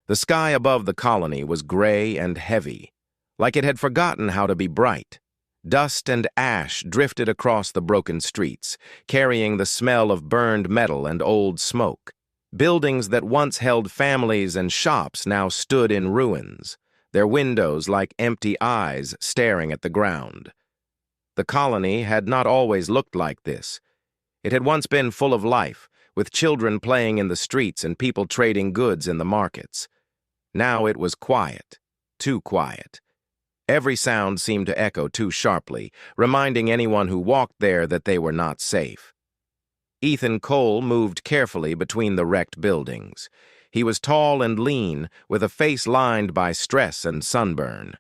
The sky above the colony was gray and heavy, like it had forgotten how to be bright. Dust and ash drifted across the broken streets, carrying the smell of burned metal and old smoke. Buildings that once held families and shops now stood in ruins, their windows like empty eyes staring at the ground. The colony had not always looked like this. It had once been full of life, with children playing in the streets and people trading goods in the markets. Now it was quiet, too quiet. Every sound seemed to echo too sharply, reminding anyone who walked there that they were not safe. Ethan Cole moved carefully between the wrecked buildings. He was tall and lean, with a face lined by stress and sunburn.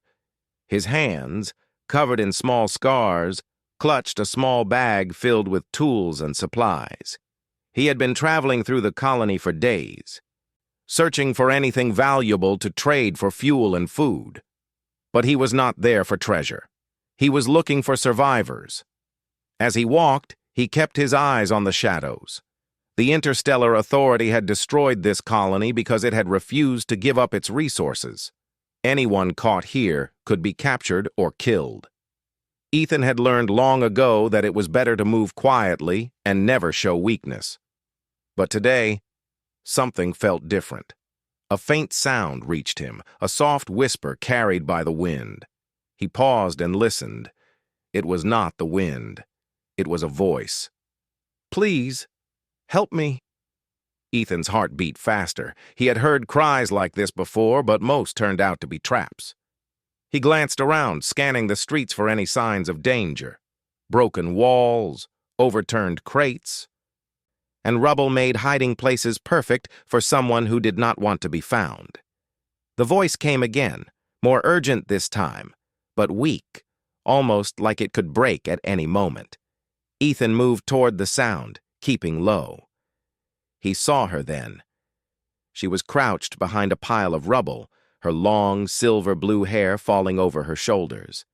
His hands, covered in small scars, clutched a small bag filled with tools and supplies. He had been traveling through the colony for days, searching for anything valuable to trade for fuel and food. But he was not there for treasure. He was looking for survivors. As he walked, he kept his eyes on the shadows. The Interstellar Authority had destroyed this colony because it had refused to give up its resources. Anyone caught here could be captured or killed. Ethan had learned long ago that it was better to move quietly and never show weakness. But today, something felt different. A faint sound reached him, a soft whisper carried by the wind. He paused and listened. It was not the wind. It was a voice. "Please, help me." Ethan's heart beat faster. He had heard cries like this before, but most turned out to be traps. He glanced around, scanning the streets for any signs of danger. Broken walls, overturned crates, and rubble made hiding places perfect for someone who did not want to be found. The voice came again, more urgent this time, but weak, almost like it could break at any moment. Ethan moved toward the sound, keeping low. He saw her then. She was crouched behind a pile of rubble, her long, silver-blue hair falling over her shoulders.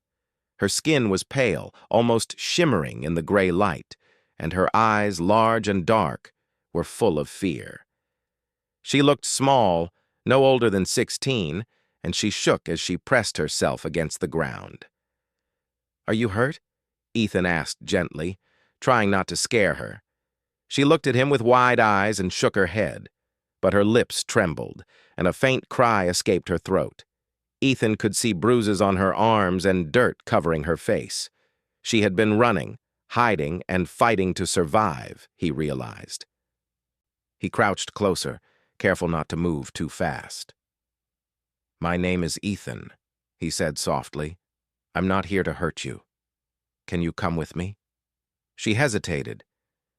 Her skin was pale, almost shimmering in the gray light, and her eyes, large and dark, were full of fear. She looked small, no older than 16, and she shook as she pressed herself against the ground. "Are you hurt?" Ethan asked gently, trying not to scare her. She looked at him with wide eyes and shook her head, but her lips trembled, and a faint cry escaped her throat. Ethan could see bruises on her arms and dirt covering her face. She had been running, hiding, and fighting to survive, he realized. He crouched closer, careful not to move too fast. "My name is Ethan," he said softly. "I'm not here to hurt you. Can you come with me?" She hesitated.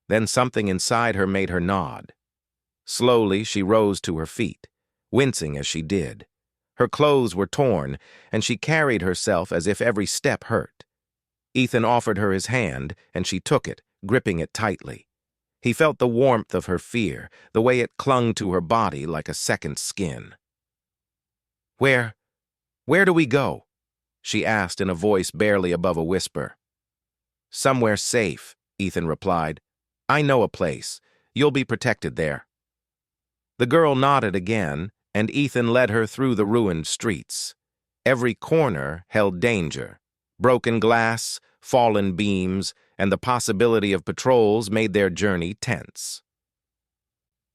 Then something inside her made her nod. Slowly, she rose to her feet, wincing as she did. Her clothes were torn, and she carried herself as if every step hurt. Ethan offered her his hand, and she took it, gripping it tightly. He felt the warmth of her fear, the way it clung to her body like a second skin. Where do we go?" she asked in a voice barely above a whisper. "Somewhere safe," Ethan replied. "I know a place. You'll be protected there." The girl nodded again, and Ethan led her through the ruined streets. Every corner held danger. Broken glass, fallen beams, and the possibility of patrols made their journey tense.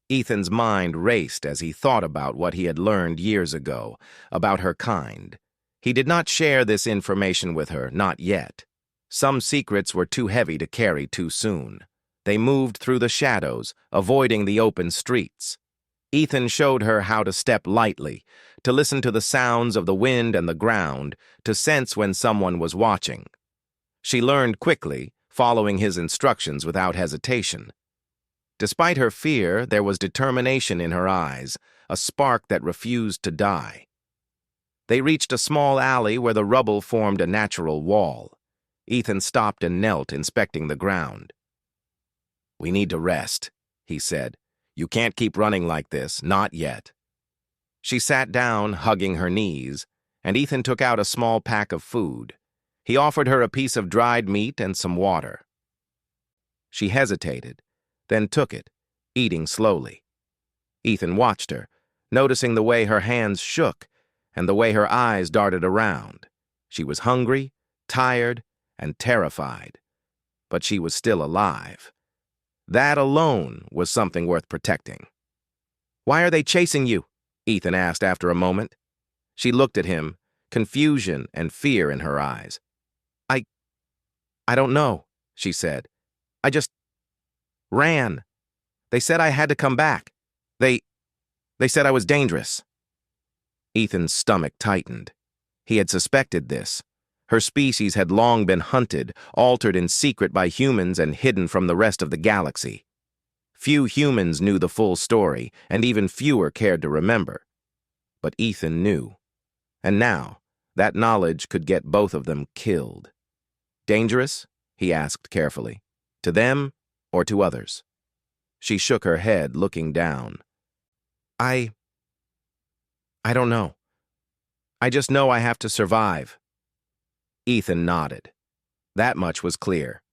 Ethan's mind raced as he thought about what he had learned years ago, about her kind. He did not share this information with her, not yet. Some secrets were too heavy to carry too soon. They moved through the shadows, avoiding the open streets. Ethan showed her how to step lightly, to listen to the sounds of the wind and the ground, to sense when someone was watching. She learned quickly, following his instructions without hesitation. Despite her fear, there was determination in her eyes, a spark that refused to die. They reached a small alley where the rubble formed a natural wall. Ethan stopped and knelt, inspecting the ground. "We need to rest," he said. "You can't keep running like this, not yet." She sat down, hugging her knees, and Ethan took out a small pack of food. He offered her a piece of dried meat and some water. She hesitated, then took it, eating slowly. Ethan watched her, noticing the way her hands shook and the way her eyes darted around. She was hungry, tired, and terrified, but she was still alive. That alone was something worth protecting. "Why are they chasing you?" Ethan asked after a moment. She looked at him, confusion and fear in her eyes. I don't know," she said. "I just ran. They said I had to come back. They said I was dangerous." Ethan's stomach tightened. He had suspected this. Her species had long been hunted, altered in secret by humans and hidden from the rest of the galaxy. Few humans knew the full story, and even fewer cared to remember. But Ethan knew. And now, that knowledge could get both of them killed. "Dangerous?" he asked carefully. "To them or to others?" She shook her head, looking down. I don't know. I just know I have to survive." Ethan nodded. That much was clear.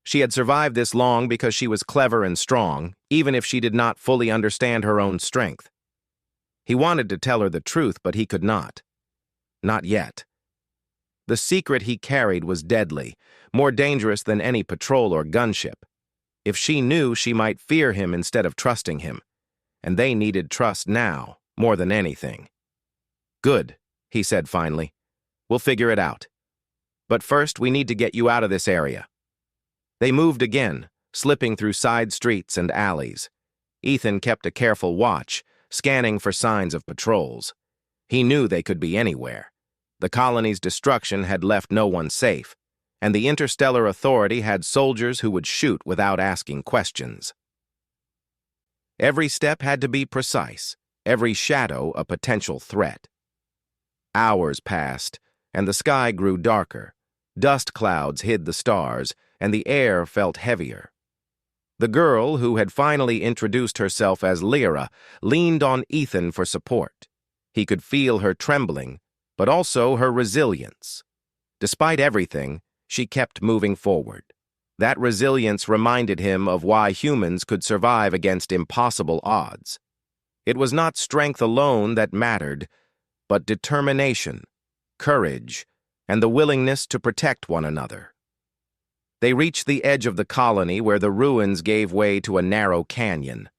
She had survived this long because she was clever and strong, even if she did not fully understand her own strength. He wanted to tell her the truth, but he could not. Not yet. The secret he carried was deadly, more dangerous than any patrol or gunship. If she knew, she might fear him instead of trusting him, and they needed trust now, more than anything. "Good," he said finally. "We'll figure it out. But first, we need to get you out of this area." They moved again, slipping through side streets and alleys. Ethan kept a careful watch, scanning for signs of patrols. He knew they could be anywhere. The colony's destruction had left no one safe, and the Interstellar Authority had soldiers who would shoot without asking questions. Every step had to be precise, every shadow a potential threat. Hours passed, and the sky grew darker. Dust clouds hid the stars, and the air felt heavier. The girl, who had finally introduced herself as Lyra, leaned on Ethan for support. He could feel her trembling, but also her resilience. Despite everything, she kept moving forward. That resilience reminded him of why humans could survive against impossible odds. It was not strength alone that mattered, but determination, courage, and the willingness to protect one another. They reached the edge of the colony where the ruins gave way to a narrow canyon.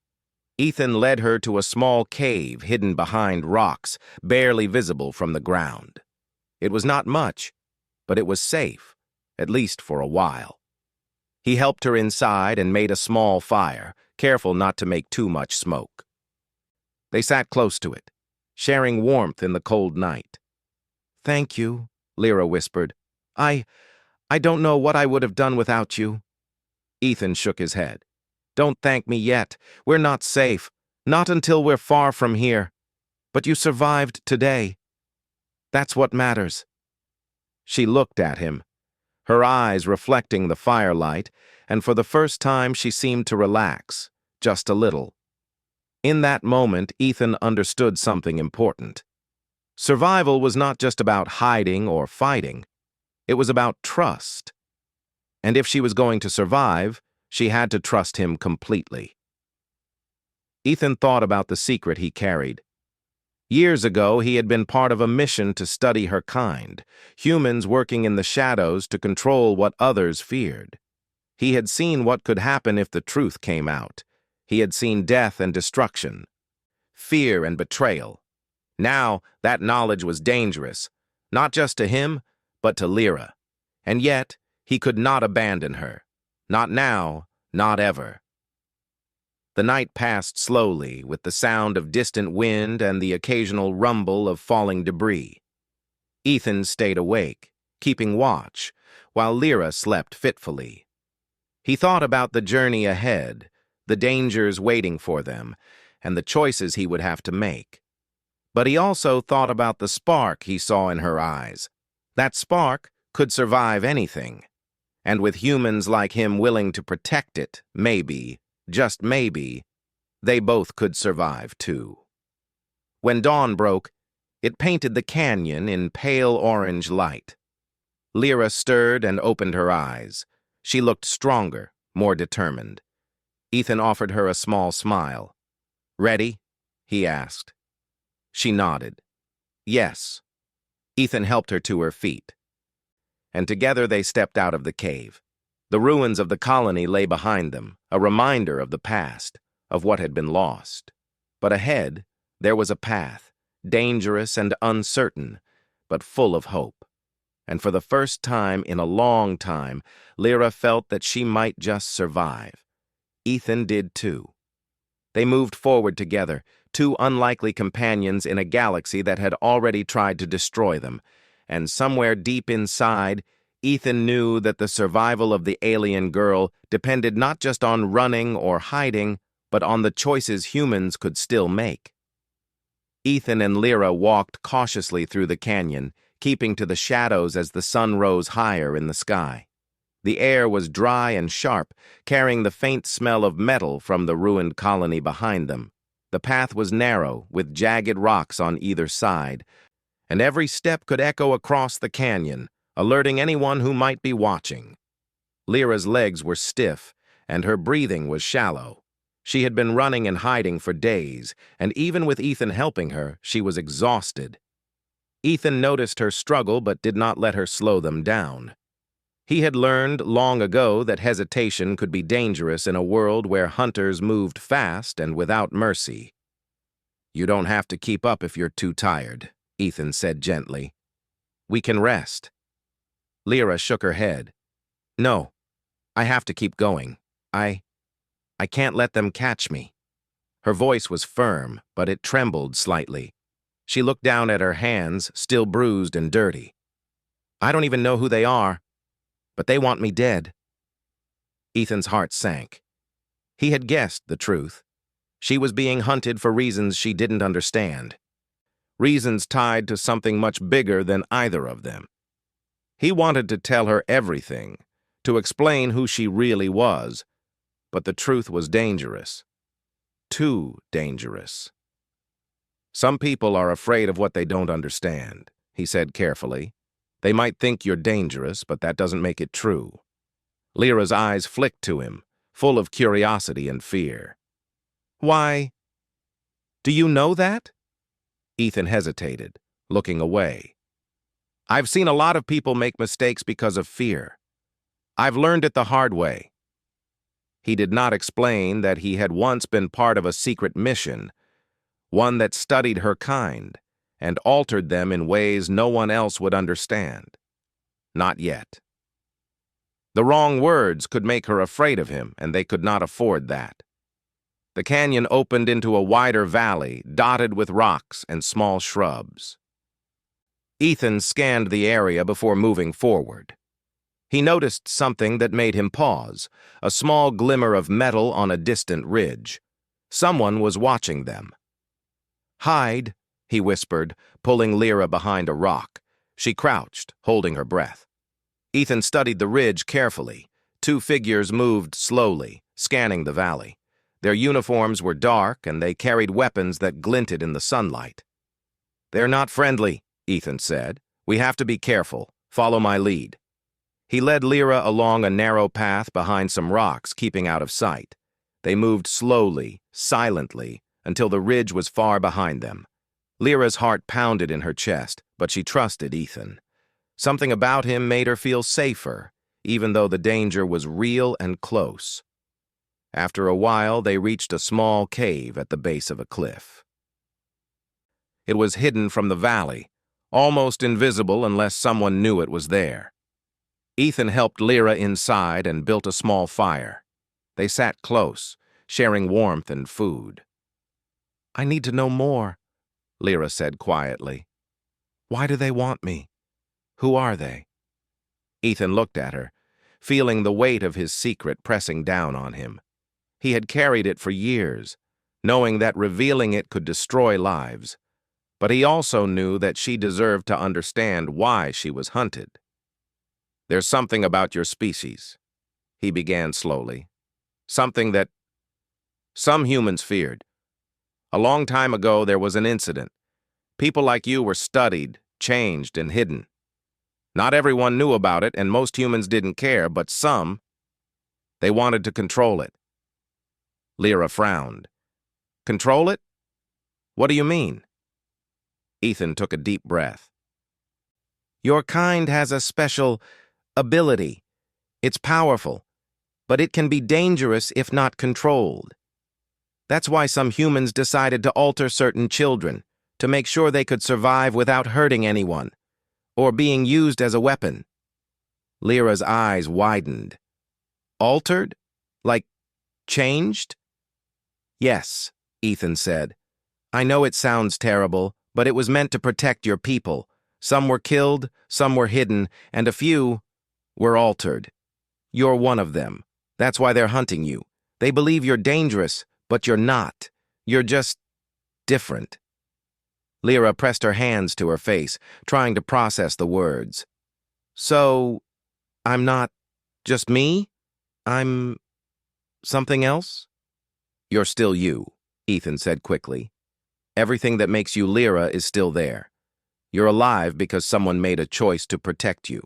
Ethan led her to a small cave hidden behind rocks, barely visible from the ground. It was not much, but it was safe, at least for a while. He helped her inside and made a small fire, careful not to make too much smoke. They sat close to it, sharing warmth in the cold night. "Thank you," Lyra whispered. I don't know what I would have done without you." Ethan shook his head. "Don't thank me yet. We're not safe. Not until we're far from here. But you survived today. That's what matters." She looked at him, her eyes reflecting the firelight, and for the first time she seemed to relax, just a little. In that moment, Ethan understood something important. Survival was not just about hiding or fighting. It was about trust. And if she was going to survive, she had to trust him completely. Ethan thought about the secret he carried. Years ago, he had been part of a mission to study her kind, humans working in the shadows to control what others feared. He had seen what could happen if the truth came out. He had seen death and destruction, fear and betrayal. Now, that knowledge was dangerous, not just to him, but to Lyra. And yet, he could not abandon her. Not now, not ever. The night passed slowly, with the sound of distant wind and the occasional rumble of falling debris. Ethan stayed awake, keeping watch, while Lyra slept fitfully. He thought about the journey ahead, the dangers waiting for them, and the choices he would have to make. But he also thought about the spark he saw in her eyes. That spark could survive anything. And with humans like him willing to protect it, maybe, just maybe, they both could survive too. When dawn broke, it painted the canyon in pale orange light. Lyra stirred and opened her eyes. She looked stronger, more determined. Ethan offered her a small smile. "Ready?" he asked. She nodded. Yes. Ethan helped her to her feet, and together they stepped out of the cave. The ruins of the colony lay behind them, a reminder of the past, of what had been lost. But ahead, there was a path, dangerous and uncertain, but full of hope. And for the first time in a long time, Lyra felt that she might just survive. Ethan did too. They moved forward together, two unlikely companions in a galaxy that had already tried to destroy them, and somewhere deep inside, Ethan knew that the survival of the alien girl depended not just on running or hiding, but on the choices humans could still make. Ethan and Lyra walked cautiously through the canyon, keeping to the shadows as the sun rose higher in the sky. The air was dry and sharp, carrying the faint smell of metal from the ruined colony behind them. The path was narrow, with jagged rocks on either side, and every step could echo across the canyon, alerting anyone who might be watching. Lyra's legs were stiff, and her breathing was shallow. She had been running and hiding for days, and even with Ethan helping her, she was exhausted. Ethan noticed her struggle but did not let her slow them down. He had learned long ago that hesitation could be dangerous in a world where hunters moved fast and without mercy. "You don't have to keep up if you're too tired," Ethan said gently. "We can rest." Lyra shook her head. "No, I have to keep going. I can't let them catch me." Her voice was firm, but it trembled slightly. She looked down at her hands, still bruised and dirty. "I don't even know who they are, but they want me dead." Ethan's heart sank. He had guessed the truth. She was being hunted for reasons she didn't understand. Reasons tied to something much bigger than either of them. He wanted to tell her everything, to explain who she really was, but the truth was dangerous. Too dangerous. "Some people are afraid of what they don't understand," he said carefully. "They might think you're dangerous, but that doesn't make it true." Lyra's eyes flicked to him, full of curiosity and fear. "Why? Do you know that?" Ethan hesitated, looking away. "I've seen a lot of people make mistakes because of fear. I've learned it the hard way." He did not explain that he had once been part of a secret mission, one that studied her kind and altered them in ways no one else would understand. Not yet. The wrong words could make her afraid of him, and they could not afford that. The canyon opened into a wider valley, dotted with rocks and small shrubs. Ethan scanned the area before moving forward. He noticed something that made him pause, a small glimmer of metal on a distant ridge. Someone was watching them. "Hide," he whispered, pulling Lyra behind a rock. She crouched, holding her breath. Ethan studied the ridge carefully. Two figures moved slowly, scanning the valley. Their uniforms were dark, and they carried weapons that glinted in the sunlight. "They're not friendly," Ethan said. "We have to be careful. Follow my lead." He led Lyra along a narrow path behind some rocks, keeping out of sight. They moved slowly, silently, until the ridge was far behind them. Lyra's heart pounded in her chest, but she trusted Ethan. Something about him made her feel safer, even though the danger was real and close. After a while, they reached a small cave at the base of a cliff. It was hidden from the valley, almost invisible unless someone knew it was there. Ethan helped Lyra inside and built a small fire. They sat close, sharing warmth and food. "I need to know more," Lyra said quietly. "Why do they want me? Who are they?" Ethan looked at her, feeling the weight of his secret pressing down on him. He had carried it for years, knowing that revealing it could destroy lives. But he also knew that she deserved to understand why she was hunted. "There's something about your species," he began slowly. "Something that some humans feared. A long time ago, there was an incident. People like you were studied, changed, and hidden. Not everyone knew about it, and most humans didn't care, but some, they wanted to control it." Lyra frowned. "Control it? What do you mean?" Ethan took a deep breath. Your kind has a special ability. It's powerful, but it can be dangerous if not controlled. That's why some humans decided to alter certain children, to make sure they could survive without hurting anyone, or being used as a weapon. Lyra's eyes widened. Altered? Like, changed? Yes, Ethan said. I know it sounds terrible, but it was meant to protect your people. Some were killed, some were hidden, and a few were altered. You're one of them. That's why they're hunting you. They believe you're dangerous, but you're not. You're just different. Lyra pressed her hands to her face, trying to process the words. So, I'm not just me? I'm something else? You're still you, Ethan said quickly. Everything that makes you Lyra is still there. You're alive because someone made a choice to protect you.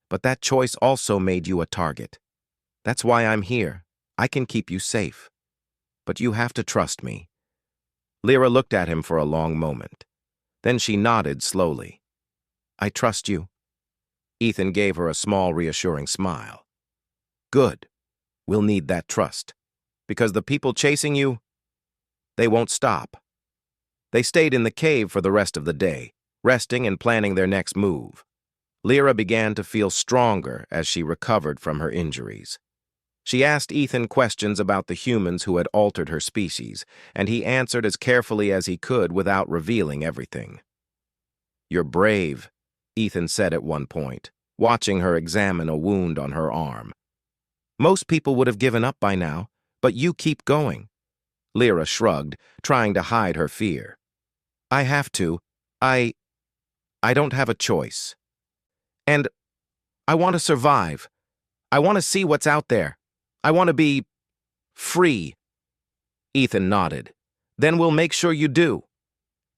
But that choice also made you a target. That's why I'm here. I can keep you safe. But you have to trust me. Lyra looked at him for a long moment. Then she nodded slowly. I trust you. Ethan gave her a small, reassuring smile. Good. We'll need that trust. Because the people chasing you, they won't stop. They stayed in the cave for the rest of the day, resting and planning their next move. Lyra began to feel stronger as she recovered from her injuries. She asked Ethan questions about the humans who had altered her species, and he answered as carefully as he could without revealing everything. You're brave, Ethan said at one point, watching her examine a wound on her arm. Most people would have given up by now, but you keep going. Lyra shrugged, trying to hide her fear. I have to. I don't have a choice. And I want to survive. I want to see what's out there. I want to be free. Ethan nodded. Then we'll make sure you do.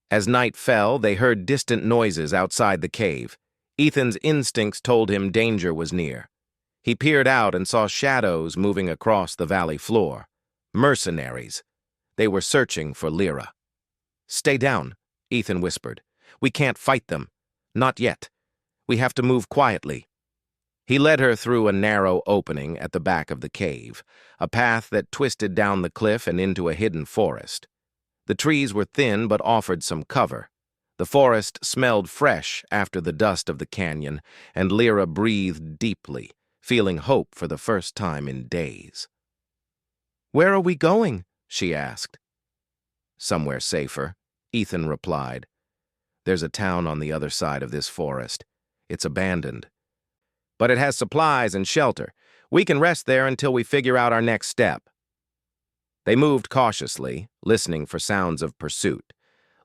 As night fell, they heard distant noises outside the cave. Ethan's instincts told him danger was near. He peered out and saw shadows moving across the valley floor. Mercenaries. They were searching for Lyra. Stay down, Ethan whispered. We can't fight them. Not yet. We have to move quietly. He led her through a narrow opening at the back of the cave, a path that twisted down the cliff and into a hidden forest. The trees were thin but offered some cover. The forest smelled fresh after the dust of the canyon, and Lyra breathed deeply, feeling hope for the first time in days. Where are we going? She asked. Somewhere safer, Ethan replied. There's a town on the other side of this forest. It's abandoned. But it has supplies and shelter. We can rest there until we figure out our next step. They moved cautiously, listening for sounds of pursuit.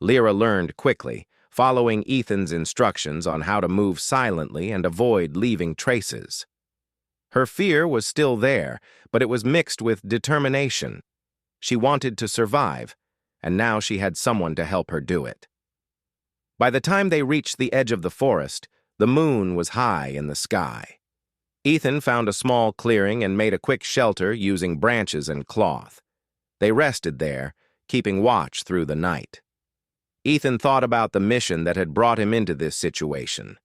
Lyra learned quickly, following Ethan's instructions on how to move silently and avoid leaving traces. Her fear was still there, but it was mixed with determination. She wanted to survive, and now she had someone to help her do it. By the time they reached the edge of the forest, the moon was high in the sky. Ethan found a small clearing and made a quick shelter using branches and cloth. They rested there, keeping watch through the night. Ethan thought about the mission that had brought him into this situation.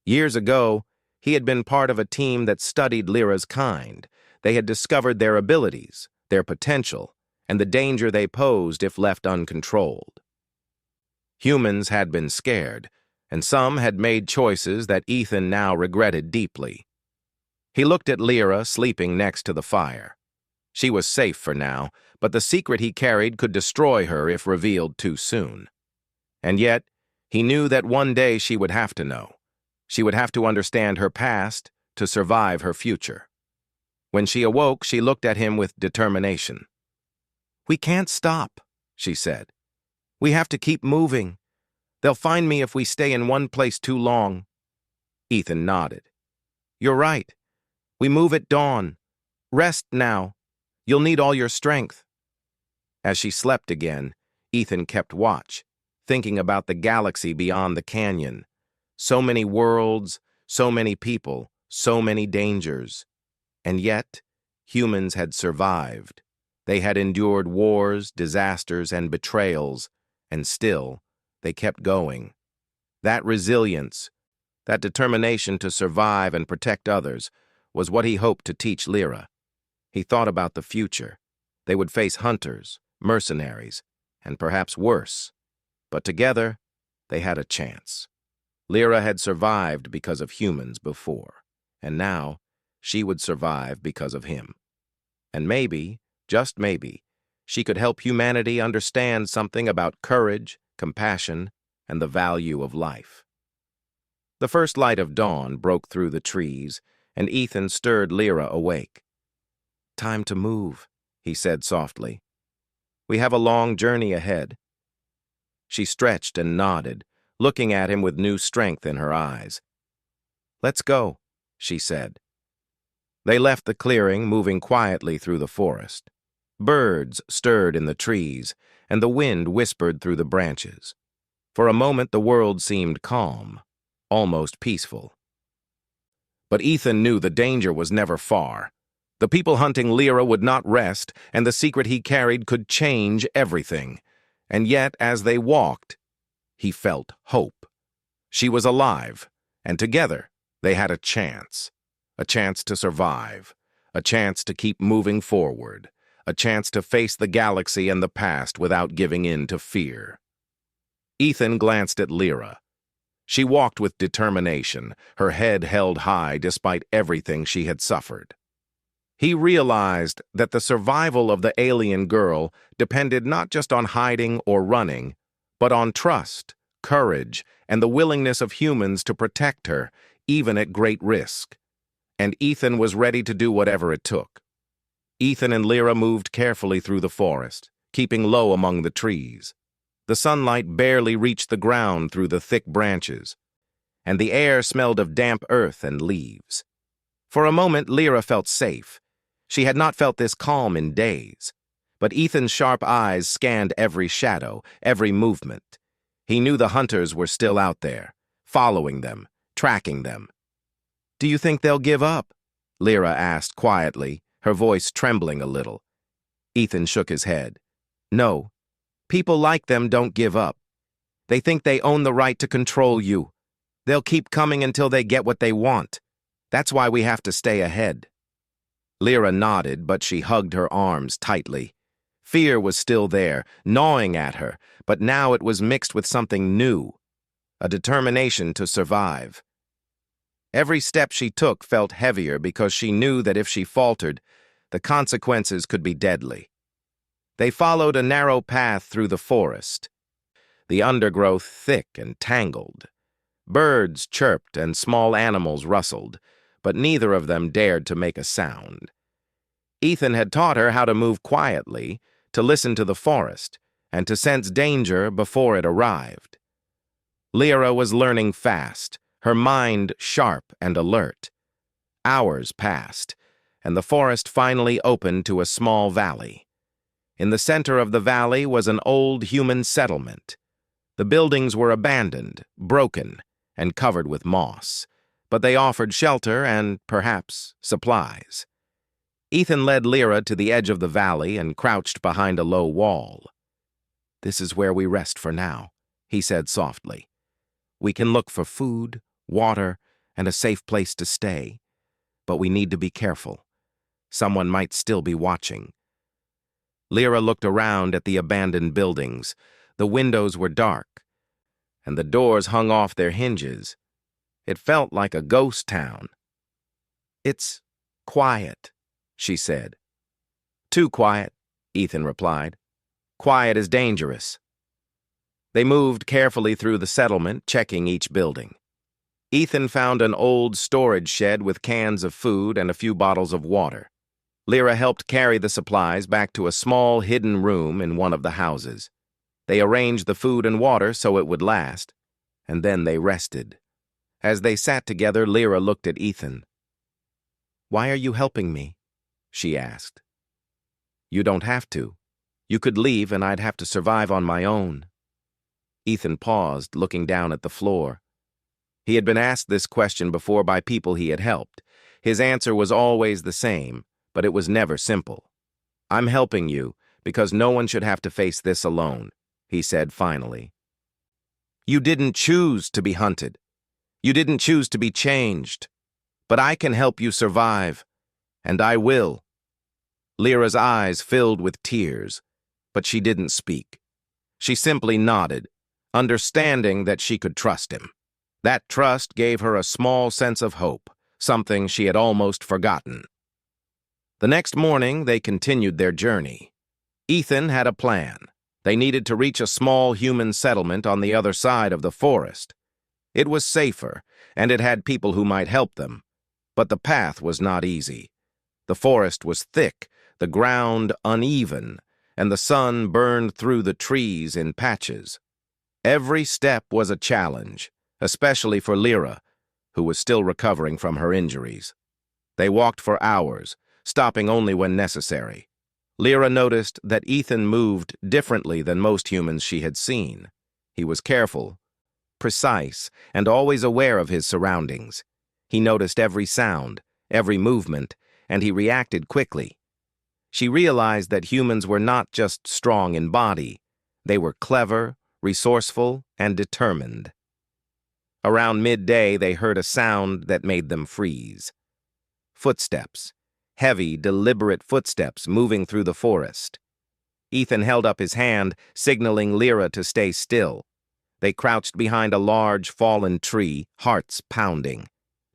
Years ago, he had been part of a team that studied Lyra's kind. They had discovered their abilities, their potential, and the danger they posed if left uncontrolled. Humans had been scared, and some had made choices that Ethan now regretted deeply. He looked at Lyra sleeping next to the fire. She was safe for now, but the secret he carried could destroy her if revealed too soon. And yet, he knew that one day she would have to know. She would have to understand her past to survive her future. When she awoke, she looked at him with determination. We can't stop, she said. We have to keep moving. They'll find me if we stay in one place too long. Ethan nodded. You're right. We move at dawn. Rest now. You'll need all your strength. As she slept again, Ethan kept watch, thinking about the galaxy beyond the canyon. So many worlds, so many people, so many dangers. And yet, humans had survived. They had endured wars, disasters, and betrayals, and still, they kept going. That resilience, that determination to survive and protect others, was what he hoped to teach Lyra. He thought about the future. They would face hunters, mercenaries, and perhaps worse. But together, they had a chance. Lyra had survived because of humans before, and now she would survive because of him. And maybe, just maybe, she could help humanity understand something about courage, compassion, and the value of life. The first light of dawn broke through the trees, and Ethan stirred Lyra awake. "Time to move," he said softly. "We have a long journey ahead." She stretched and nodded, looking at him with new strength in her eyes. "Let's go," she said. They left the clearing, moving quietly through the forest. Birds stirred in the trees, and the wind whispered through the branches. For a moment the world seemed calm, almost peaceful. But Ethan knew the danger was never far. The people hunting Lyra would not rest, and the secret he carried could change everything. And yet, as they walked, he felt hope. She was alive, and together they had a chance to survive, a chance to keep moving forward, a chance to face the galaxy and the past without giving in to fear. Ethan glanced at Lyra. She walked with determination, her head held high despite everything she had suffered. He realized that the survival of the alien girl depended not just on hiding or running, but on trust, courage, and the willingness of humans to protect her, even at great risk. And Ethan was ready to do whatever it took. Ethan and Lyra moved carefully through the forest, keeping low among the trees. The sunlight barely reached the ground through the thick branches, and the air smelled of damp earth and leaves. For a moment, Lyra felt safe. She had not felt this calm in days. But Ethan's sharp eyes scanned every shadow, every movement. He knew the hunters were still out there, following them, tracking them. "Do you think they'll give up?" Lyra asked quietly, her voice trembling a little. Ethan shook his head. "No. People like them don't give up. They think they own the right to control you. They'll keep coming until they get what they want. That's why we have to stay ahead." Lyra nodded, but she hugged her arms tightly. Fear was still there, gnawing at her, but now it was mixed with something new, a determination to survive. Every step she took felt heavier because she knew that if she faltered, the consequences could be deadly. They followed a narrow path through the forest, the undergrowth thick and tangled. Birds chirped and small animals rustled, but neither of them dared to make a sound. Ethan had taught her how to move quietly, to listen to the forest, and to sense danger before it arrived. Lyra was learning fast, her mind sharp and alert. Hours passed, and the forest finally opened to a small valley. In the center of the valley was an old human settlement. The buildings were abandoned, broken, and covered with moss, but they offered shelter and, perhaps, supplies. Ethan led Lyra to the edge of the valley and crouched behind a low wall. "This is where we rest for now," he said softly. "We can look for food, water, and a safe place to stay, but we need to be careful. Someone might still be watching." Lyra looked around at the abandoned buildings. The windows were dark, and the doors hung off their hinges. It felt like a ghost town. "It's quiet," she said. "Too quiet," Ethan replied. "Quiet is dangerous." They moved carefully through the settlement, checking each building. Ethan found an old storage shed with cans of food and a few bottles of water. Lyra helped carry the supplies back to a small hidden room in one of the houses. They arranged the food and water so it would last, and then they rested. As they sat together, Lyra looked at Ethan. "Why are you helping me?" she asked. "You don't have to. You could leave and I'd have to survive on my own." Ethan paused, looking down at the floor. He had been asked this question before by people he had helped. His answer was always the same, but it was never simple. "I'm helping you because no one should have to face this alone," he said finally. You didn't choose to be hunted. You didn't choose to be changed. But I can help you survive, and I will." Lyra's eyes filled with tears, but she didn't speak. She simply nodded, understanding that she could trust him. That trust gave her a small sense of hope, something she had almost forgotten. The next morning, they continued their journey. Ethan had a plan. They needed to reach a small human settlement on the other side of the forest. It was safer, and it had people who might help them. But the path was not easy. The forest was thick, the ground uneven, and the sun burned through the trees in patches. Every step was a challenge, especially for Lyra, who was still recovering from her injuries. They walked for hours, stopping only when necessary. Lyra noticed that Ethan moved differently than most humans she had seen. He was careful, precise, and always aware of his surroundings. He noticed every sound, every movement, and he reacted quickly. She realized that humans were not just strong in body. They were clever, resourceful, and determined. Around midday, they heard a sound that made them freeze. Footsteps. Heavy, deliberate footsteps moving through the forest. Ethan held up his hand, signaling Lyra to stay still. They crouched behind a large, fallen tree, hearts pounding.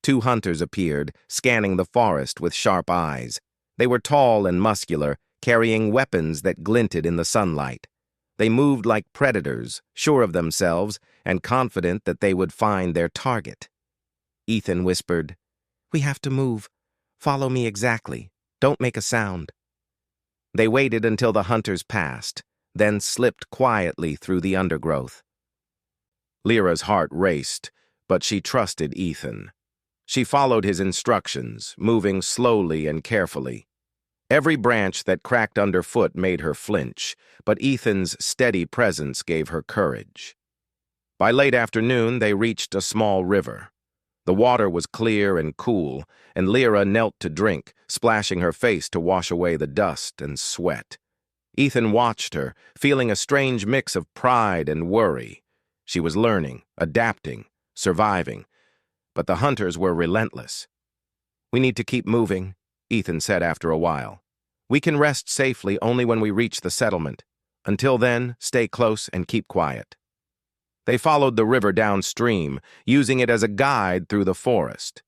2 hunters appeared, scanning the forest with sharp eyes. They were tall and muscular, carrying weapons that glinted in the sunlight. They moved like predators, sure of themselves, and confident that they would find their target. Ethan whispered, "We have to move. Follow me exactly. Don't make a sound." They waited until the hunters passed, then slipped quietly through the undergrowth. Lyra's heart raced, but she trusted Ethan. She followed his instructions, moving slowly and carefully. Every branch that cracked underfoot made her flinch, but Ethan's steady presence gave her courage. By late afternoon, they reached a small river. The water was clear and cool, and Lyra knelt to drink, splashing her face to wash away the dust and sweat. Ethan watched her, feeling a strange mix of pride and worry. She was learning, adapting, surviving, but the hunters were relentless. "We need to keep moving," Ethan said after a while. "We can rest safely only when we reach the settlement. Until then, stay close and keep quiet." They followed the river downstream, using it as a guide through the forest.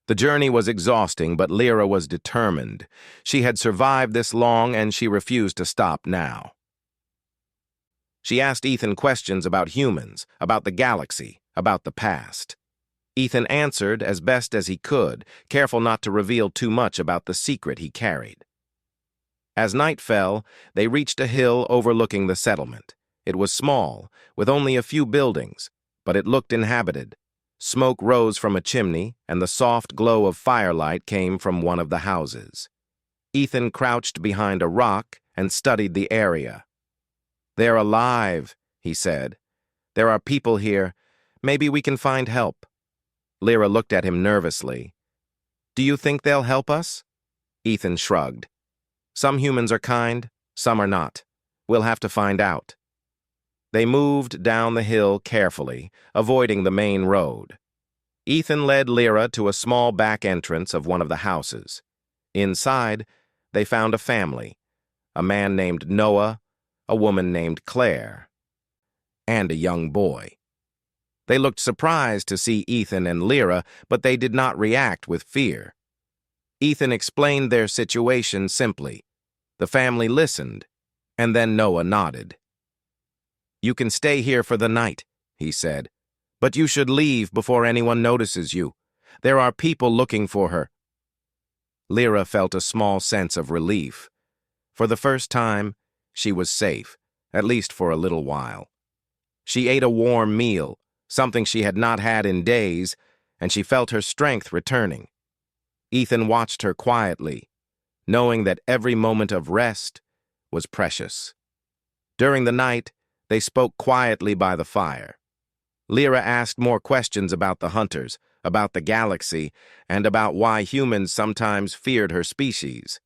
The journey was exhausting, but Lyra was determined. She had survived this long, and she refused to stop now. She asked Ethan questions about humans, about the galaxy, about the past. Ethan answered as best as he could, careful not to reveal too much about the secret he carried. As night fell, they reached a hill overlooking the settlement. It was small, with only a few buildings, but it looked inhabited. Smoke rose from a chimney, and the soft glow of firelight came from one of the houses. Ethan crouched behind a rock and studied the area. "They're alive," he said. "There are people here. Maybe we can find help." Lyra looked at him nervously. "Do you think they'll help us?" Ethan shrugged. "Some humans are kind, some are not. We'll have to find out." They moved down the hill carefully, avoiding the main road. Ethan led Lyra to a small back entrance of one of the houses. Inside, they found a family, a man named Noah, a woman named Claire, and a young boy. They looked surprised to see Ethan and Lyra, but they did not react with fear. Ethan explained their situation simply. The family listened, and then Noah nodded. "You can stay here for the night," he said, "but you should leave before anyone notices you. There are people looking for her." Lyra felt a small sense of relief. For the first time, she was safe, at least for a little while. She ate a warm meal, something she had not had in days, and she felt her strength returning. Ethan watched her quietly, knowing that every moment of rest was precious. During the night, they spoke quietly by the fire. Lyra asked more questions about the hunters, about the galaxy, and about why humans sometimes feared her species.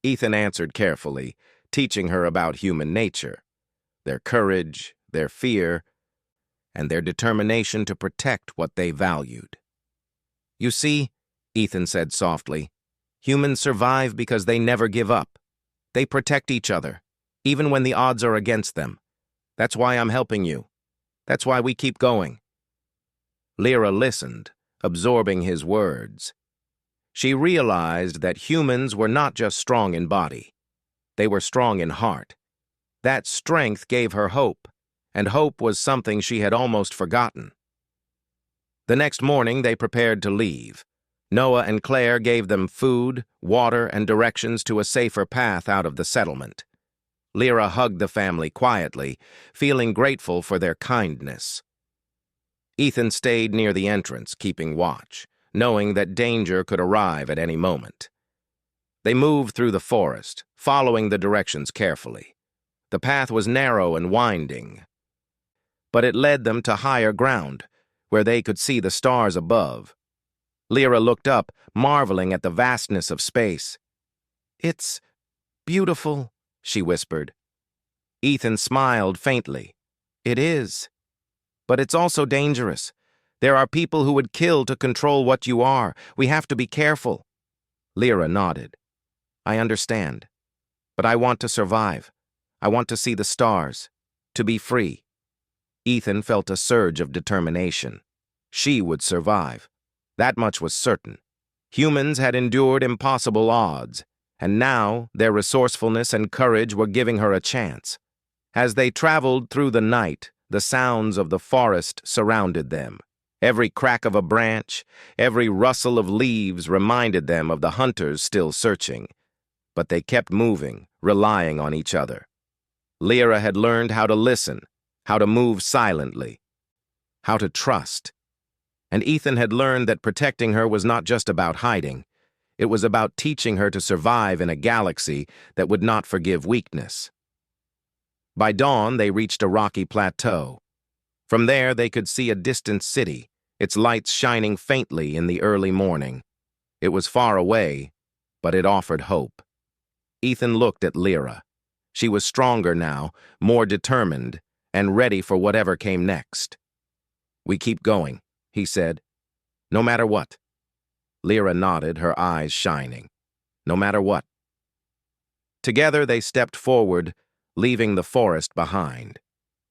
Ethan answered carefully, teaching her about human nature, their courage, their fear, and their determination to protect what they valued. "You see," Ethan said softly, "humans survive because they never give up. They protect each other, even when the odds are against them. That's why I'm helping you. That's why we keep going." Lyra listened, absorbing his words. She realized that humans were not just strong in body. They were strong in heart. That strength gave her hope, and hope was something she had almost forgotten. The next morning, they prepared to leave. Noah and Claire gave them food, water, and directions to a safer path out of the settlement. Lyra hugged the family quietly, feeling grateful for their kindness. Ethan stayed near the entrance, keeping watch, knowing that danger could arrive at any moment. They moved through the forest, following the directions carefully. The path was narrow and winding, but it led them to higher ground, where they could see the stars above. Lyra looked up, marveling at the vastness of space. "It's beautiful," she whispered. Ethan smiled faintly. "It is. But it's also dangerous. There are people who would kill to control what you are. We have to be careful." Lyra nodded. "I understand. But I want to survive. I want to see the stars. To be free." Ethan felt a surge of determination. She would survive. That much was certain. Humans had endured impossible odds, and now their resourcefulness and courage were giving her a chance. As they traveled through the night, the sounds of the forest surrounded them. Every crack of a branch, every rustle of leaves reminded them of the hunters still searching. But they kept moving, relying on each other. Lyra had learned how to listen, how to move silently, how to trust. And Ethan had learned that protecting her was not just about hiding. It was about teaching her to survive in a galaxy that would not forgive weakness. By dawn, they reached a rocky plateau. From there, they could see a distant city, its lights shining faintly in the early morning. It was far away, but it offered hope. Ethan looked at Lyra. She was stronger now, more determined, and ready for whatever came next. "We keep going," he said. "No matter what." Lyra nodded, her eyes shining. "No matter what." Together they stepped forward, leaving the forest behind.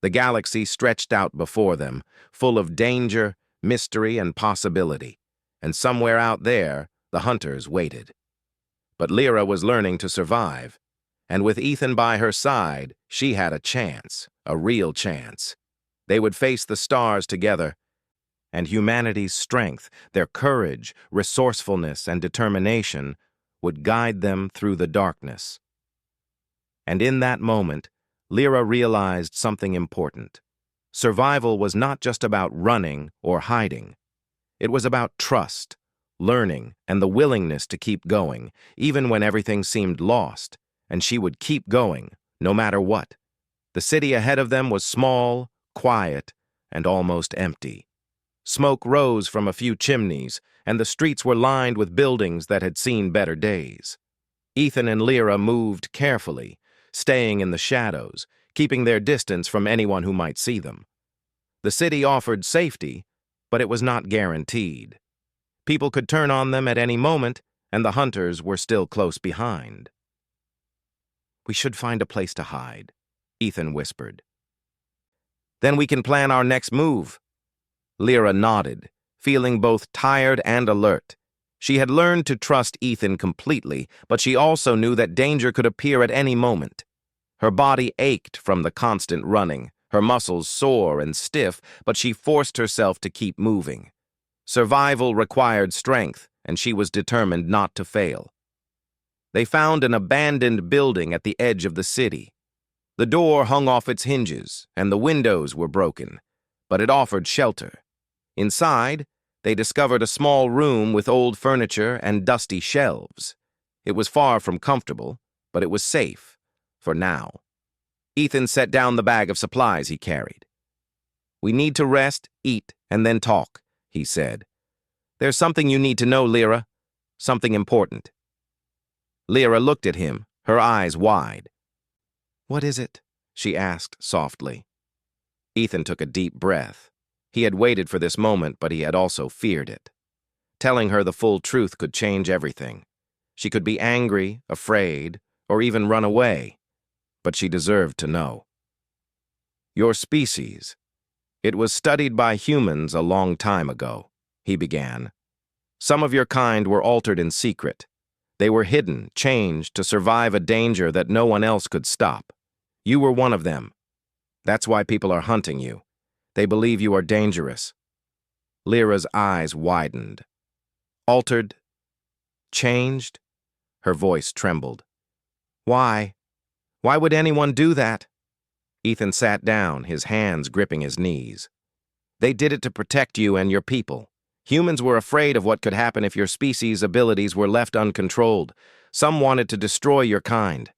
The galaxy stretched out before them, full of danger, mystery, and possibility. And somewhere out there, the hunters waited. But Lyra was learning to survive. And with Ethan by her side, she had a chance, a real chance. They would face the stars together, and humanity's strength, their courage, resourcefulness, and determination would guide them through the darkness. And in that moment, Lyra realized something important. Survival was not just about running or hiding. It was about trust, learning, and the willingness to keep going, even when everything seemed lost, and she would keep going, no matter what. The city ahead of them was small, quiet, and almost empty. Smoke rose from a few chimneys, and the streets were lined with buildings that had seen better days. Ethan and Lyra moved carefully, staying in the shadows, keeping their distance from anyone who might see them. The city offered safety, but it was not guaranteed. People could turn on them at any moment, and the hunters were still close behind. "We should find a place to hide," Ethan whispered. "Then we can plan our next move." Lyra nodded, feeling both tired and alert. She had learned to trust Ethan completely, but she also knew that danger could appear at any moment. Her body ached from the constant running, her muscles sore and stiff, but she forced herself to keep moving. Survival required strength, and she was determined not to fail. They found an abandoned building at the edge of the city. The door hung off its hinges, and the windows were broken, but it offered shelter. Inside, they discovered a small room with old furniture and dusty shelves. It was far from comfortable, but it was safe, for now. Ethan set down the bag of supplies he carried. "We need to rest, eat, and then talk," he said. "There's something you need to know, Lyra. Something important." Lyra looked at him, her eyes wide. "What is it?" she asked softly. Ethan took a deep breath. He had waited for this moment, but he had also feared it. Telling her the full truth could change everything. She could be angry, afraid, or even run away, but she deserved to know. Your species. It was studied by humans a long time ago, he began. Some of your kind were altered in secret. They were hidden, changed to survive a danger that no one else could stop. You were one of them. That's why people are hunting you. They believe you are dangerous. Lyra's eyes widened. Altered? Changed? Her voice trembled. Why? Why would anyone do that? Ethan sat down, his hands gripping his knees. They did it to protect you and your people. Humans were afraid of what could happen if your species' abilities were left uncontrolled. Some wanted to destroy your kind.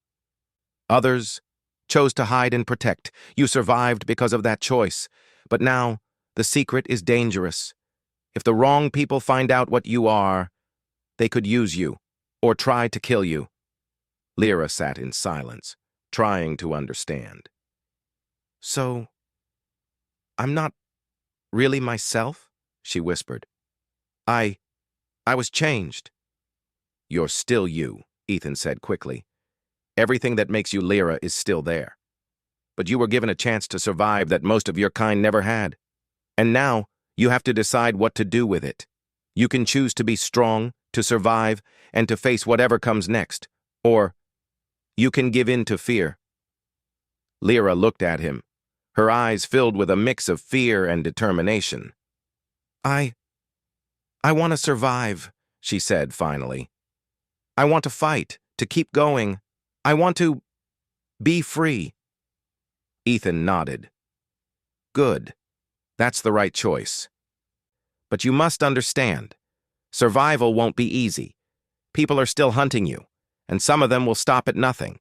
Others chose to hide and protect. You survived because of that choice. But now, the secret is dangerous. If the wrong people find out what you are, they could use you, or try to kill you. Lyra sat in silence, trying to understand. So, I'm not really myself? She whispered. I was changed. You're still you, Ethan said quickly. Everything that makes you Lyra is still there. But you were given a chance to survive that most of your kind never had. And now, you have to decide what to do with it. You can choose to be strong, to survive, and to face whatever comes next. Or, you can give in to fear. Lyra looked at him, her eyes filled with a mix of fear and determination. I want to survive, she said finally. I want to fight, to keep going. I want to be free. Ethan nodded. Good. That's the right choice. But you must understand, survival won't be easy. People are still hunting you, and some of them will stop at nothing.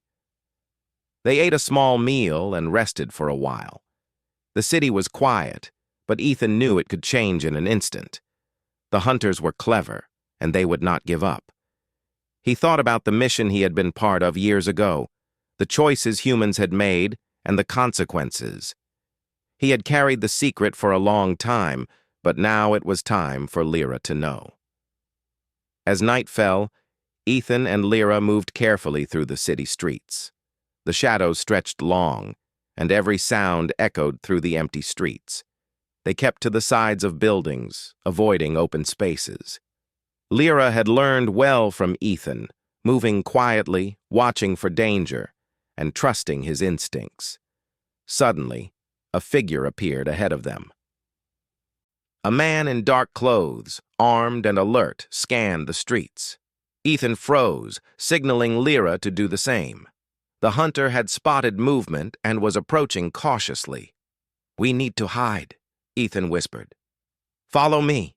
They ate a small meal and rested for a while. The city was quiet, but Ethan knew it could change in an instant. The hunters were clever, and they would not give up. He thought about the mission he had been part of years ago, the choices humans had made, and the consequences. He had carried the secret for a long time, but now it was time for Lyra to know. As night fell, Ethan and Lyra moved carefully through the city streets. The shadows stretched long, and every sound echoed through the empty streets. They kept to the sides of buildings, avoiding open spaces. Lyra had learned well from Ethan, moving quietly, watching for danger, and trusting his instincts. Suddenly, a figure appeared ahead of them. A man in dark clothes, armed and alert, scanned the streets. Ethan froze, signaling Lyra to do the same. The hunter had spotted movement and was approaching cautiously. We need to hide, Ethan whispered. Follow me.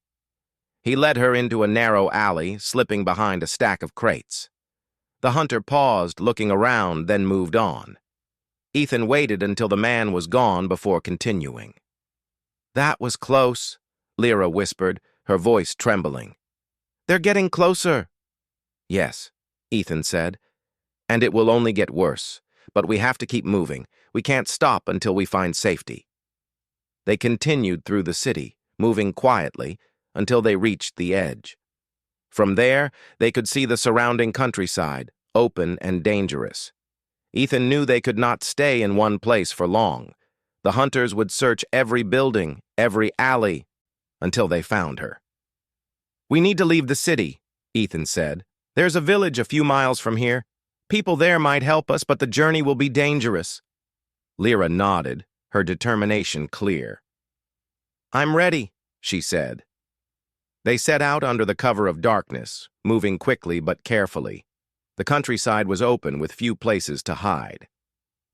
He led her into a narrow alley, slipping behind a stack of crates. The hunter paused, looking around, then moved on. Ethan waited until the man was gone before continuing. That was close, Lyra whispered, her voice trembling. They're getting closer. Yes, Ethan said, and it will only get worse, but we have to keep moving. We can't stop until we find safety. They continued through the city, moving quietly, until they reached the edge. From there, they could see the surrounding countryside, open and dangerous. Ethan knew they could not stay in one place for long. The hunters would search every building, every alley, until they found her. We need to leave the city, Ethan said. There's a village a few miles from here. People there might help us, but the journey will be dangerous. Lyra nodded, her determination clear. I'm ready, she said. They set out under the cover of darkness, moving quickly but carefully. The countryside was open with few places to hide.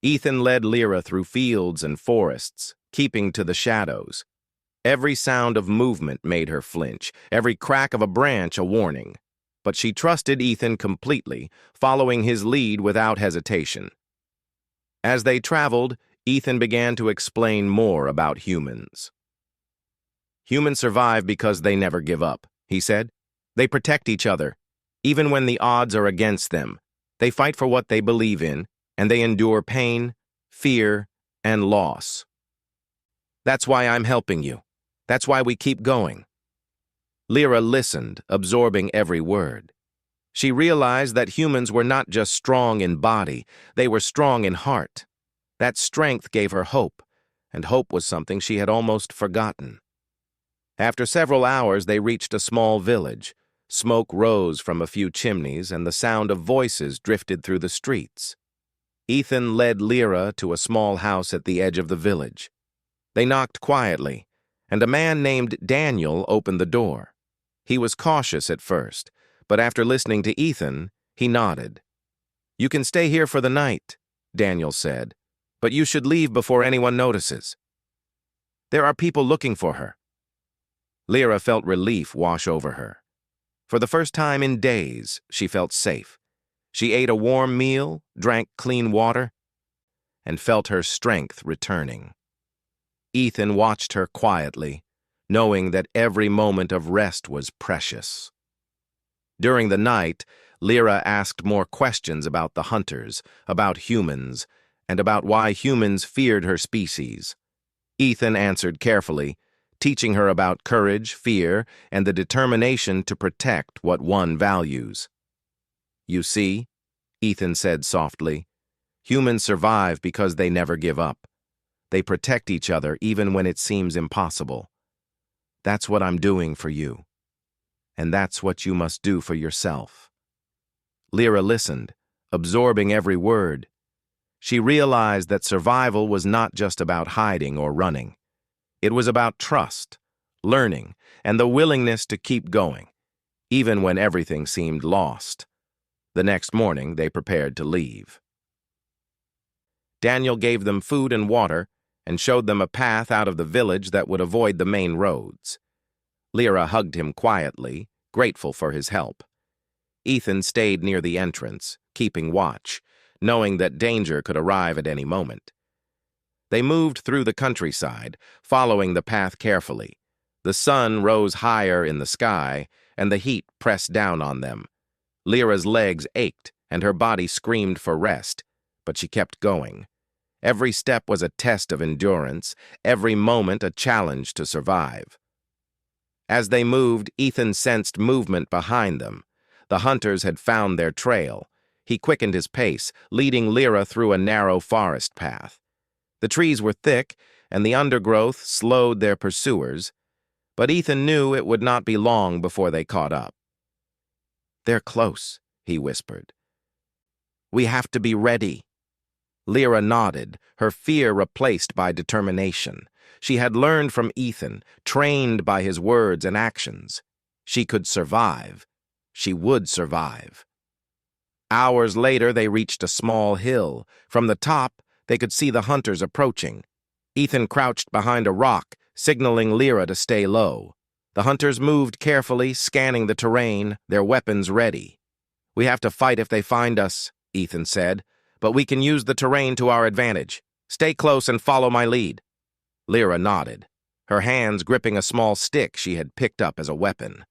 Ethan led Lyra through fields and forests, keeping to the shadows. Every sound of movement made her flinch, every crack of a branch a warning. But she trusted Ethan completely, following his lead without hesitation. As they traveled, Ethan began to explain more about humans. Humans survive because they never give up, he said. They protect each other. Even when the odds are against them, they fight for what they believe in, and they endure pain, fear, and loss. That's why I'm helping you. That's why we keep going." Lyra listened, absorbing every word. She realized that humans were not just strong in body, they were strong in heart. That strength gave her hope, and hope was something she had almost forgotten. After several hours, they reached a small village. Smoke rose from a few chimneys, and the sound of voices drifted through the streets. Ethan led Lyra to a small house at the edge of the village. They knocked quietly, and a man named Daniel opened the door. He was cautious at first, but after listening to Ethan, he nodded. "You can stay here for the night," Daniel said, "but you should leave before anyone notices. There are people looking for her." Lyra felt relief wash over her. For the first time in days, she felt safe. She ate a warm meal, drank clean water, and felt her strength returning. Ethan watched her quietly, knowing that every moment of rest was precious. During the night, Lyra asked more questions about the hunters, about humans, and about why humans feared her species. Ethan answered carefully, teaching her about courage, fear, and the determination to protect what one values. "You see," Ethan said softly, "humans survive because they never give up. They protect each other even when it seems impossible. That's what I'm doing for you. And that's what you must do for yourself." Lyra listened, absorbing every word. She realized that survival was not just about hiding or running. It was about trust, learning, and the willingness to keep going, even when everything seemed lost. The next morning, they prepared to leave. Daniel gave them food and water and showed them a path out of the village that would avoid the main roads. Lyra hugged him quietly, grateful for his help. Ethan stayed near the entrance, keeping watch, knowing that danger could arrive at any moment. They moved through the countryside, following the path carefully. The sun rose higher in the sky, and the heat pressed down on them. Lyra's legs ached, and her body screamed for rest, but she kept going. Every step was a test of endurance, every moment a challenge to survive. As they moved, Ethan sensed movement behind them. The hunters had found their trail. He quickened his pace, leading Lyra through a narrow forest path. The trees were thick, and the undergrowth slowed their pursuers, but Ethan knew it would not be long before they caught up. "They're close," he whispered. "We have to be ready." Lyra nodded, her fear replaced by determination. She had learned from Ethan, trained by his words and actions. She could survive. She would survive. Hours later, they reached a small hill. From the top, they could see the hunters approaching. Ethan crouched behind a rock, signaling Lyra to stay low. The hunters moved carefully, scanning the terrain, their weapons ready. "We have to fight if they find us," Ethan said, "but we can use the terrain to our advantage. Stay close and follow my lead." Lyra nodded, her hands gripping a small stick she had picked up as a weapon.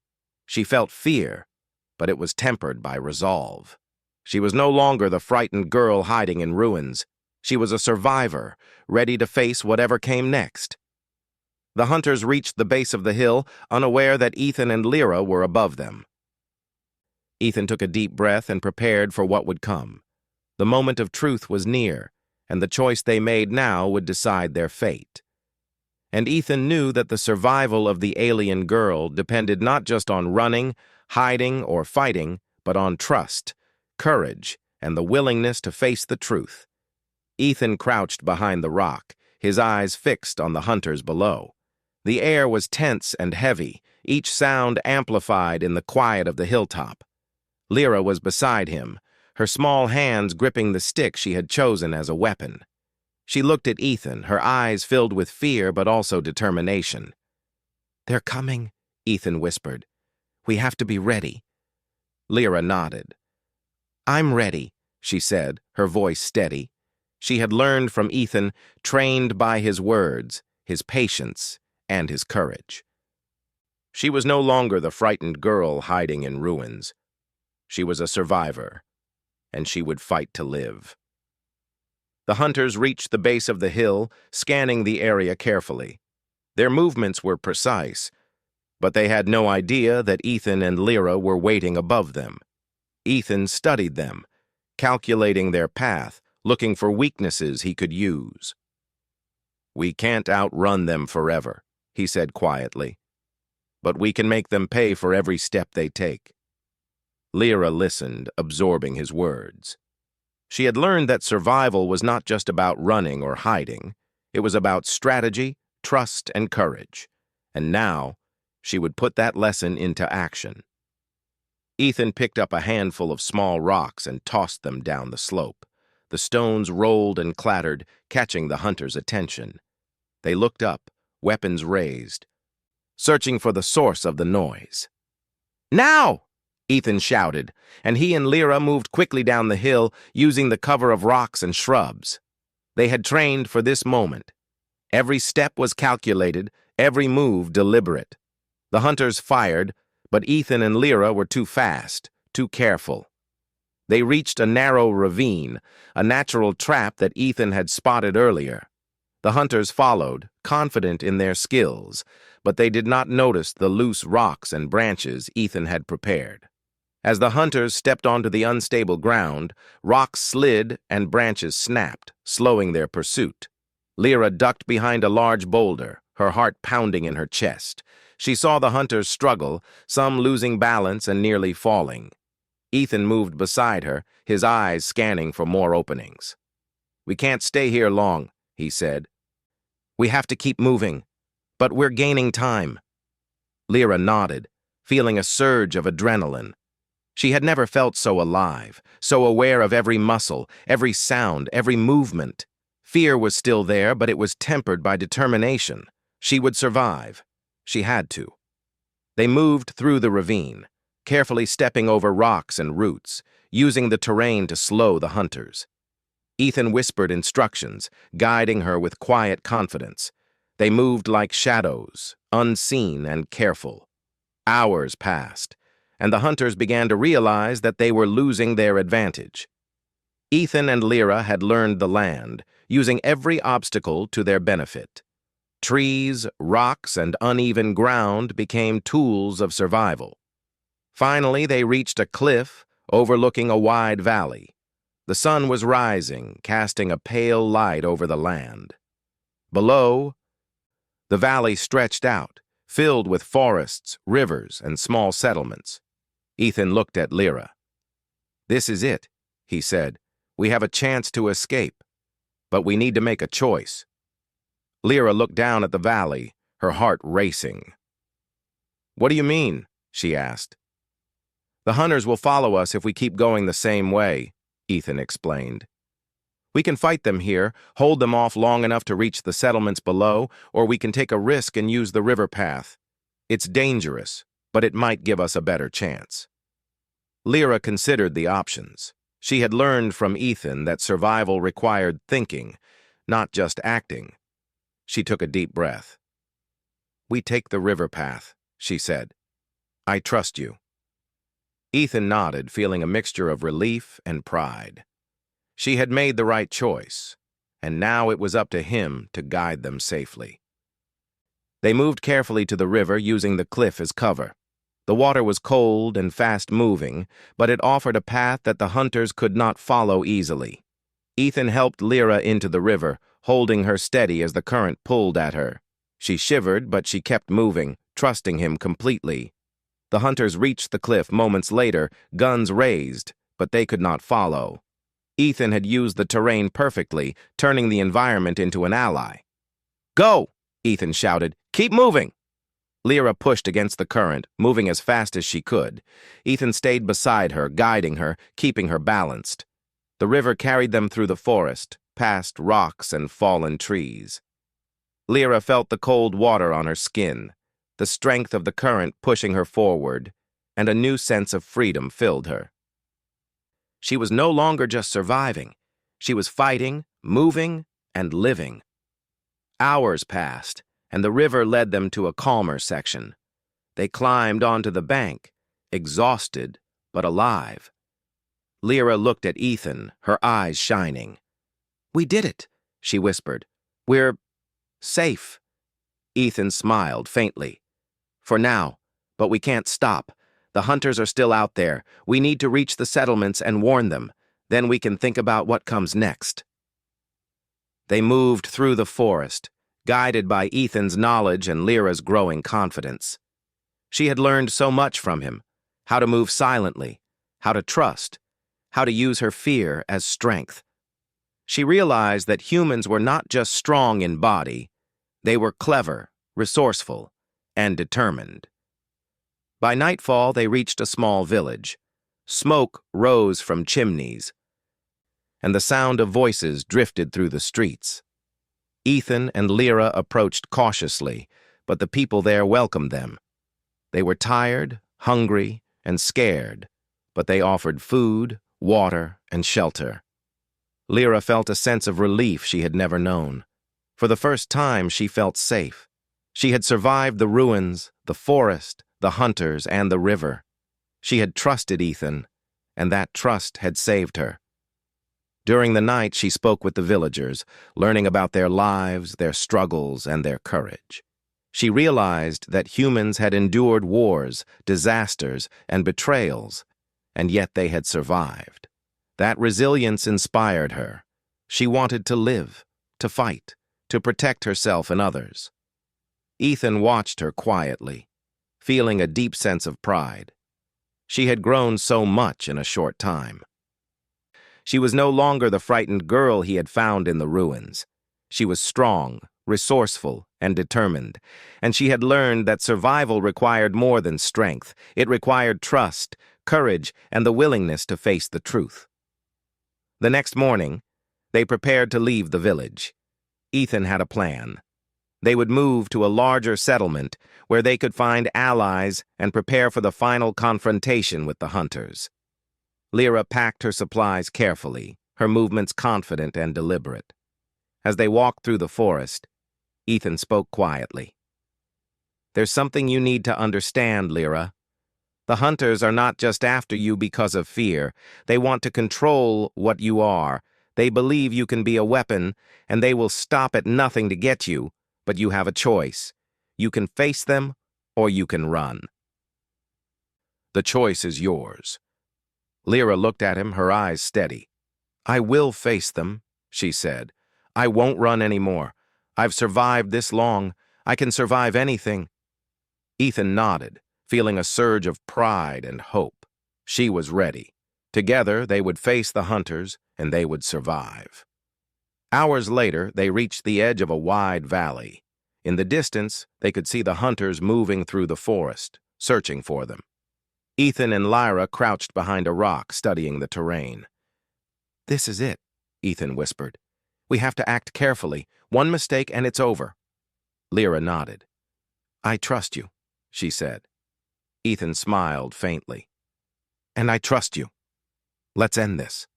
She felt fear, but it was tempered by resolve. She was no longer the frightened girl hiding in ruins. She was a survivor, ready to face whatever came next. The hunters reached the base of the hill, unaware that Ethan and Lyra were above them. Ethan took a deep breath and prepared for what would come. The moment of truth was near, and the choice they made now would decide their fate. And Ethan knew that the survival of the alien girl depended not just on running, hiding, or fighting, but on trust, courage, and the willingness to face the truth. Ethan crouched behind the rock, his eyes fixed on the hunters below. The air was tense and heavy, each sound amplified in the quiet of the hilltop. Lyra was beside him, her small hands gripping the stick she had chosen as a weapon. She looked at Ethan, her eyes filled with fear but also determination. "They're coming," Ethan whispered. "We have to be ready." Lyra nodded. "I'm ready," she said, her voice steady. She had learned from Ethan, trained by his words, his patience, and his courage. She was no longer the frightened girl hiding in ruins. She was a survivor, and she would fight to live. The hunters reached the base of the hill, scanning the area carefully. Their movements were precise, but they had no idea that Ethan and Lyra were waiting above them. Ethan studied them, calculating their path, looking for weaknesses he could use. "We can't outrun them forever," he said quietly, "but we can make them pay for every step they take." Lyra listened, absorbing his words. She had learned that survival was not just about running or hiding. It was about strategy, trust, and courage. And now, she would put that lesson into action. Ethan picked up a handful of small rocks and tossed them down the slope. The stones rolled and clattered, catching the hunters' attention. They looked up, weapons raised, searching for the source of the noise. "Now!" Ethan shouted, and he and Lyra moved quickly down the hill, using the cover of rocks and shrubs. They had trained for this moment. Every step was calculated, every move deliberate. The hunters fired, but Ethan and Lyra were too fast, too careful. They reached a narrow ravine, a natural trap that Ethan had spotted earlier. The hunters followed, confident in their skills, but they did not notice the loose rocks and branches Ethan had prepared. As the hunters stepped onto the unstable ground, rocks slid and branches snapped, slowing their pursuit. Lyra ducked behind a large boulder, her heart pounding in her chest. She saw the hunters struggle, some losing balance and nearly falling. Ethan moved beside her, his eyes scanning for more openings. "We can't stay here long," he said. "We have to keep moving, but we're gaining time." Lyra nodded, feeling a surge of adrenaline. She had never felt so alive, so aware of every muscle, every sound, every movement. Fear was still there, but it was tempered by determination. She would survive. She had to. They moved through the ravine, carefully stepping over rocks and roots, using the terrain to slow the hunters. Ethan whispered instructions, guiding her with quiet confidence. They moved like shadows, unseen and careful. Hours passed, and the hunters began to realize that they were losing their advantage. Ethan and Lyra had learned the land, using every obstacle to their benefit. Trees, rocks, and uneven ground became tools of survival. Finally, they reached a cliff overlooking a wide valley. The sun was rising, casting a pale light over the land. Below, the valley stretched out, filled with forests, rivers, and small settlements. Ethan looked at Lyra. "This is it," he said. "We have a chance to escape, but we need to make a choice." Lyra looked down at the valley, her heart racing. "What do you mean?" she asked. "The hunters will follow us if we keep going the same way," Ethan explained. "We can fight them here, hold them off long enough to reach the settlements below, or we can take a risk and use the river path. It's dangerous, but it might give us a better chance." Lyra considered the options. She had learned from Ethan that survival required thinking, not just acting. She took a deep breath. "We take the river path," she said. "I trust you." Ethan nodded, feeling a mixture of relief and pride. She had made the right choice, and now it was up to him to guide them safely. They moved carefully to the river, using the cliff as cover. The water was cold and fast-moving, but it offered a path that the hunters could not follow easily. Ethan helped Lyra into the river, holding her steady as the current pulled at her. She shivered, but she kept moving, trusting him completely. The hunters reached the cliff moments later, guns raised, but they could not follow. Ethan had used the terrain perfectly, turning the environment into an ally. "Go!" Ethan shouted. "Keep moving!" Lyra pushed against the current, moving as fast as she could. Ethan stayed beside her, guiding her, keeping her balanced. The river carried them through the forest, past rocks and fallen trees. Lyra felt the cold water on her skin, the strength of the current pushing her forward, and a new sense of freedom filled her. She was no longer just surviving. She was fighting, moving, and living. Hours passed, and the river led them to a calmer section. They climbed onto the bank, exhausted but alive. Lyra looked at Ethan, her eyes shining. "We did it," she whispered. "We're safe." Ethan smiled faintly. For now, but we can't stop. The hunters are still out there. We need to reach the settlements and warn them. Then we can think about what comes next. They moved through the forest, guided by Ethan's knowledge and Lyra's growing confidence. She had learned so much from him: how to move silently, how to trust, how to use her fear as strength. She realized that humans were not just strong in body, they were clever, resourceful, and determined. By nightfall, they reached a small village. Smoke rose from chimneys, and the sound of voices drifted through the streets. Ethan and Lyra approached cautiously, but the people there welcomed them. They were tired, hungry, and scared, but they offered food, water, and shelter. Lyra felt a sense of relief she had never known. For the first time, she felt safe. She had survived the ruins, the forest, the hunters, and the river. She had trusted Ethan, and that trust had saved her. During the night, she spoke with the villagers, learning about their lives, their struggles, and their courage. She realized that humans had endured wars, disasters, and betrayals, and yet they had survived. That resilience inspired her. She wanted to live, to fight, to protect herself and others. Ethan watched her quietly, feeling a deep sense of pride. She had grown so much in a short time. She was no longer the frightened girl he had found in the ruins. She was strong, resourceful, and determined, and she had learned that survival required more than strength. It required trust, courage, and the willingness to face the truth. The next morning, they prepared to leave the village. Ethan had a plan. They would move to a larger settlement where they could find allies and prepare for the final confrontation with the hunters. Lyra packed her supplies carefully, her movements confident and deliberate. As they walked through the forest, Ethan spoke quietly. "There's something you need to understand, Lyra. The hunters are not just after you because of fear. They want to control what you are. They believe you can be a weapon, and they will stop at nothing to get you, but you have a choice. You can face them, or you can run. The choice is yours." Lyra looked at him, her eyes steady. "I will face them," she said. "I won't run anymore. I've survived this long. I can survive anything." Ethan nodded, feeling a surge of pride and hope. She was ready. Together, they would face the hunters, and they would survive. Hours later, they reached the edge of a wide valley. In the distance, they could see the hunters moving through the forest, searching for them. Ethan and Lyra crouched behind a rock, studying the terrain. "This is it," Ethan whispered. "We have to act carefully. One mistake and it's over." Lyra nodded. "I trust you," she said. Ethan smiled faintly. "And I trust you. Let's end this."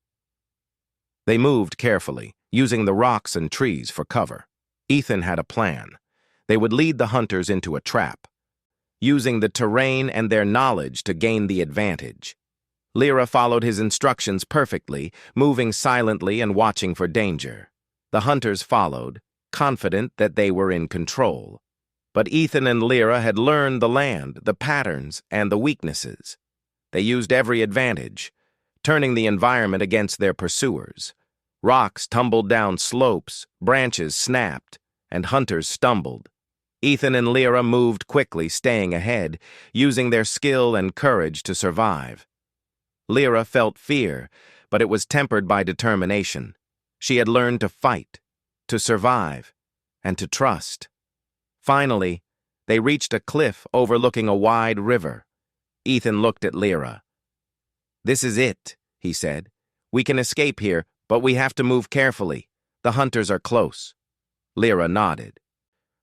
They moved carefully, using the rocks and trees for cover. Ethan had a plan. They would lead the hunters into a trap, using the terrain and their knowledge to gain the advantage. Lyra followed his instructions perfectly, moving silently and watching for danger. The hunters followed, confident that they were in control. But Ethan and Lyra had learned the land, the patterns, and the weaknesses. They used every advantage, turning the environment against their pursuers. Rocks tumbled down slopes, branches snapped, and hunters stumbled. Ethan and Lyra moved quickly, staying ahead, using their skill and courage to survive. Lyra felt fear, but it was tempered by determination. She had learned to fight, to survive, and to trust. Finally, they reached a cliff overlooking a wide river. Ethan looked at Lyra. "This is it," he said. "We can escape here, but we have to move carefully. The hunters are close." Lyra nodded,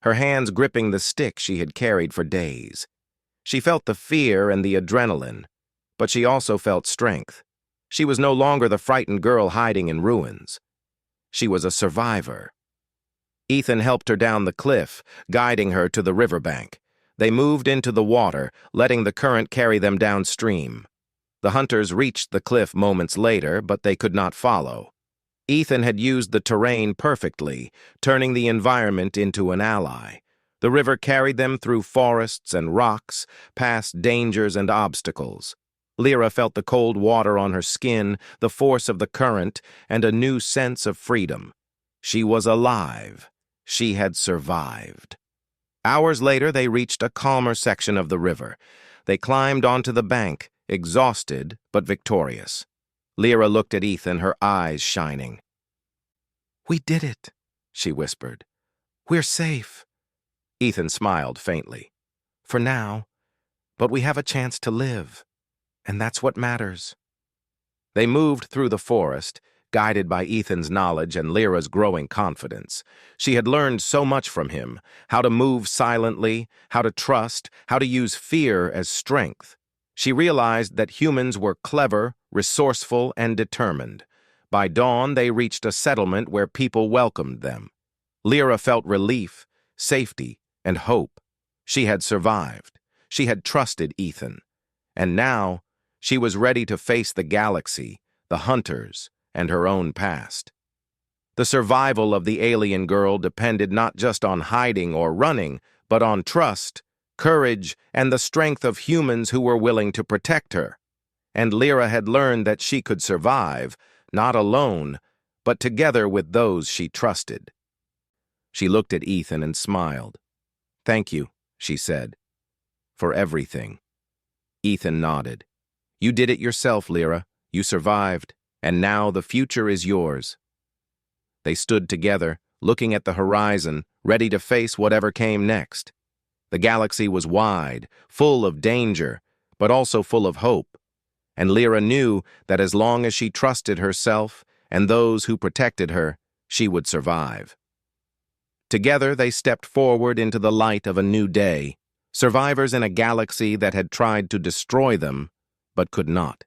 her hands gripping the stick she had carried for days. She felt the fear and the adrenaline, but she also felt strength. She was no longer the frightened girl hiding in ruins. She was a survivor. Ethan helped her down the cliff, guiding her to the riverbank. They moved into the water, letting the current carry them downstream. The hunters reached the cliff moments later, but they could not follow. Ethan had used the terrain perfectly, turning the environment into an ally. The river carried them through forests and rocks, past dangers and obstacles. Lyra felt the cold water on her skin, the force of the current, and a new sense of freedom. She was alive. She had survived. Hours later, they reached a calmer section of the river. They climbed onto the bank, exhausted but victorious. Lyra looked at Ethan, her eyes shining. "We did it," she whispered. "We're safe." Ethan smiled faintly. "For now, but we have a chance to live, and that's what matters." They moved through the forest, guided by Ethan's knowledge and Lyra's growing confidence. She had learned so much from him, how to move silently, how to trust, how to use fear as strength. She realized that humans were clever, resourceful, and determined. By dawn, they reached a settlement where people welcomed them. Lyra felt relief, safety, and hope. She had survived. She had trusted Ethan. And now, she was ready to face the galaxy, the hunters, and her own past. The survival of the alien girl depended not just on hiding or running, but on trust, courage, and the strength of humans who were willing to protect her. And Lyra had learned that she could survive, not alone, but together with those she trusted. She looked at Ethan and smiled. "Thank you," she said, "for everything." Ethan nodded. "You did it yourself, Lyra. You survived, and now the future is yours." They stood together, looking at the horizon, ready to face whatever came next. The galaxy was wide, full of danger, but also full of hope. And Lyra knew that as long as she trusted herself and those who protected her, she would survive. Together, they stepped forward into the light of a new day, survivors in a galaxy that had tried to destroy them, but could not.